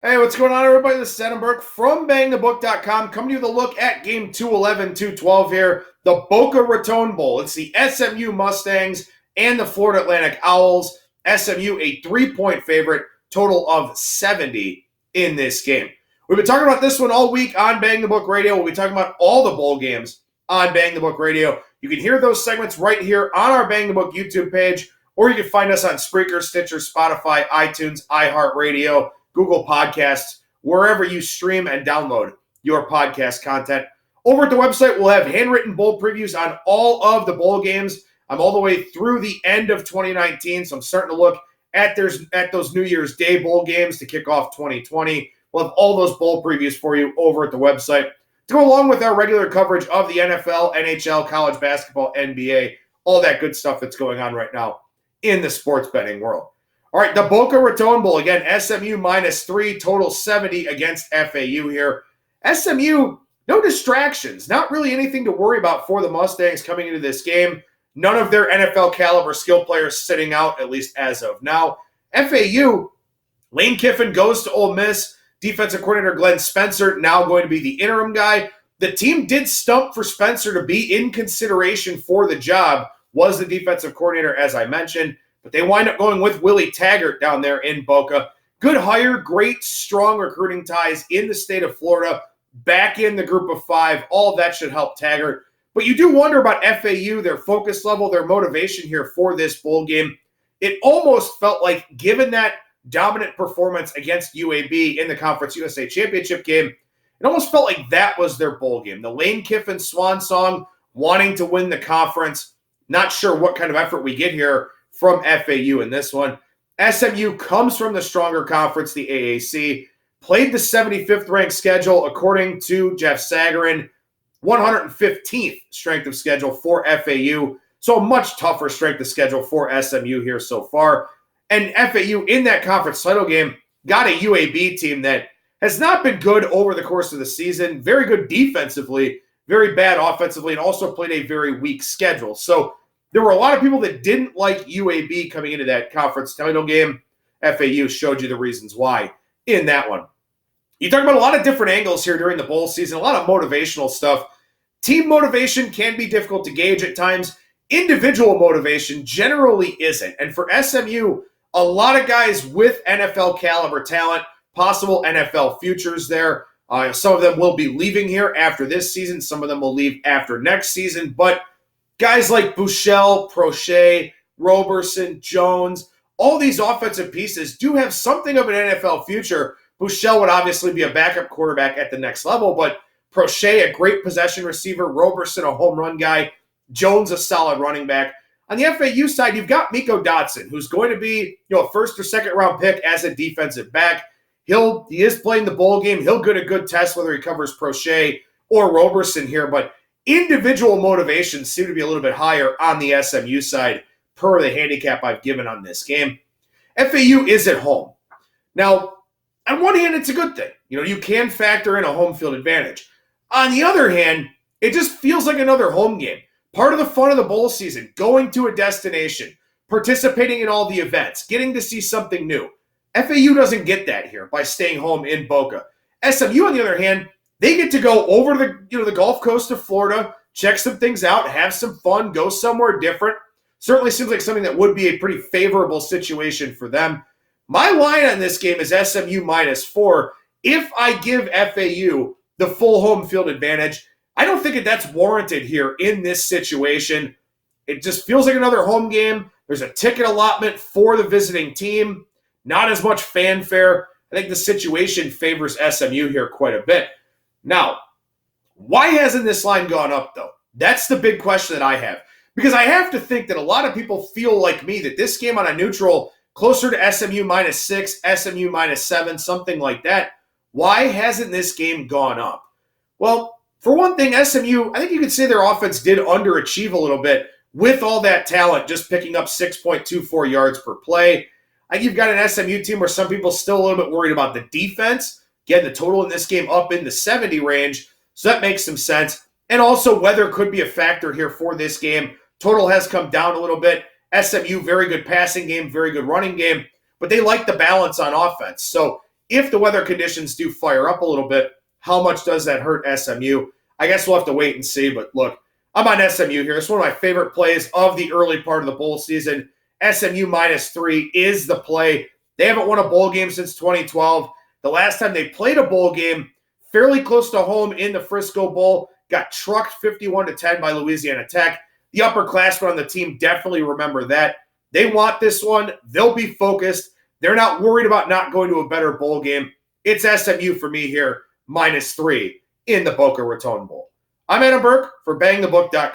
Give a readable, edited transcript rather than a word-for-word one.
Hey, what's going on, everybody? This is Adam Burke from BangTheBook.com, coming to you with a look at Game 211-212 here, the Boca Raton Bowl. It's the SMU Mustangs and the Florida Atlantic Owls. SMU a 3-point favorite, total of 70 in this game. We've been talking about this one all week on Bang the Book Radio. We'll be talking about all the bowl games on Bang the Book Radio. You can hear those segments right here on our Bang the Book YouTube page, or you can find us on Spreaker, Stitcher, Spotify, iTunes, iHeartRadio, Google Podcasts, wherever you stream and download your podcast content. Over at the website, we'll have handwritten bowl previews on all of the bowl games. I'm all the way through the end of 2019, so I'm starting to look at those New Year's Day bowl games to kick off 2020. We'll have all those bowl previews for you over at the website to go along with our regular coverage of the NFL, NHL, college basketball, NBA, all that good stuff that's going on right now in the sports betting world. All right, the Boca Raton Bowl, again, SMU -3, total 70 against FAU here. SMU, no distractions, not really anything to worry about for the Mustangs coming into this game. None of their NFL caliber skill players sitting out, at least as of now. FAU, Lane Kiffin goes to Ole Miss. Defensive coordinator Glenn Spencer now going to be the interim guy. The team did stump for Spencer to be in consideration for the job, was the defensive coordinator, as I mentioned. But they wind up going with Willie Taggart down there in Boca. Good hire, great, strong recruiting ties in the state of Florida. Back in the group of five. All of that should help Taggart. But you do wonder about FAU, their focus level, their motivation here for this bowl game. It almost felt like, given that dominant performance against UAB in the Conference USA Championship game, it almost felt like that was their bowl game. The Lane Kiffin swan song, wanting to win the conference. Not sure what kind of effort we get here from FAU in this one. SMU comes from the stronger conference, the AAC, played the 75th ranked schedule according to Jeff Sagarin, 115th strength of schedule for FAU, so a much tougher strength of schedule for SMU here so far. And FAU in that conference title game got a UAB team that has not been good over the course of the season, very good defensively, very bad offensively, and also played a very weak schedule. So there were a lot of people that didn't like UAB coming into that conference title game. FAU showed you the reasons why in that one. You talk about a lot of different angles here during the bowl season, a lot of motivational stuff. Team motivation can be difficult to gauge at times. Individual motivation generally isn't. And for SMU, a lot of guys with NFL caliber talent, possible NFL futures there. Some of them will be leaving here after this season. Some of them will leave after next season. But guys like Buechele, Prochet, Roberson, Jones, all these offensive pieces do have something of an NFL future. Buechele would obviously be a backup quarterback at the next level, but Prochet, a great possession receiver, Roberson, a home run guy, Jones, a solid running back. On the FAU side, you've got Miko Dotson, who's going to be a first or second round pick as a defensive back. He is playing the bowl game. He'll get a good test whether he covers Prochet or Roberson here, but individual motivations seem to be a little bit higher on the SMU side per the handicap I've given on this game. FAU is at home. Now, on one hand, it's a good thing. You can factor in a home field advantage. On the other hand, it just feels like another home game. Part of the fun of the bowl season, going to a destination, participating in all the events, getting to see something new. FAU doesn't get that here by staying home in Boca. SMU, on the other hand, they get to go over to the Gulf Coast of Florida, check some things out, have some fun, go somewhere different. Certainly seems like something that would be a pretty favorable situation for them. My line on this game is SMU -4. If I give FAU the full home field advantage, I don't think that's warranted here in this situation. It just feels like another home game. There's a ticket allotment for the visiting team. Not as much fanfare. I think the situation favors SMU here quite a bit. Now, why hasn't this line gone up, though? That's the big question that I have. Because I have to think that a lot of people feel like me that this game on a neutral, closer to SMU -6, SMU -7, something like that. Why hasn't this game gone up? Well, for one thing, SMU, I think you could say their offense did underachieve a little bit with all that talent, just picking up 6.24 yards per play. I think you've got an SMU team where some people still a little bit worried about the defense. Again, the total in this game up in the 70 range, so that makes some sense. And also, weather could be a factor here for this game. Total has come down a little bit. SMU, very good passing game, very good running game, but they like the balance on offense. So if the weather conditions do fire up a little bit, how much does that hurt SMU? I guess we'll have to wait and see. But look, I'm on SMU here. It's one of my favorite plays of the early part of the bowl season. SMU -3 is the play. They haven't won a bowl game since 2012. The last time they played a bowl game, fairly close to home in the Frisco Bowl, got trucked 51-10 by Louisiana Tech. The upperclassmen on the team definitely remember that. They want this one. They'll be focused. They're not worried about not going to a better bowl game. It's SMU for me here, -3 in the Boca Raton Bowl. I'm Adam Burke for BangTheBook.com.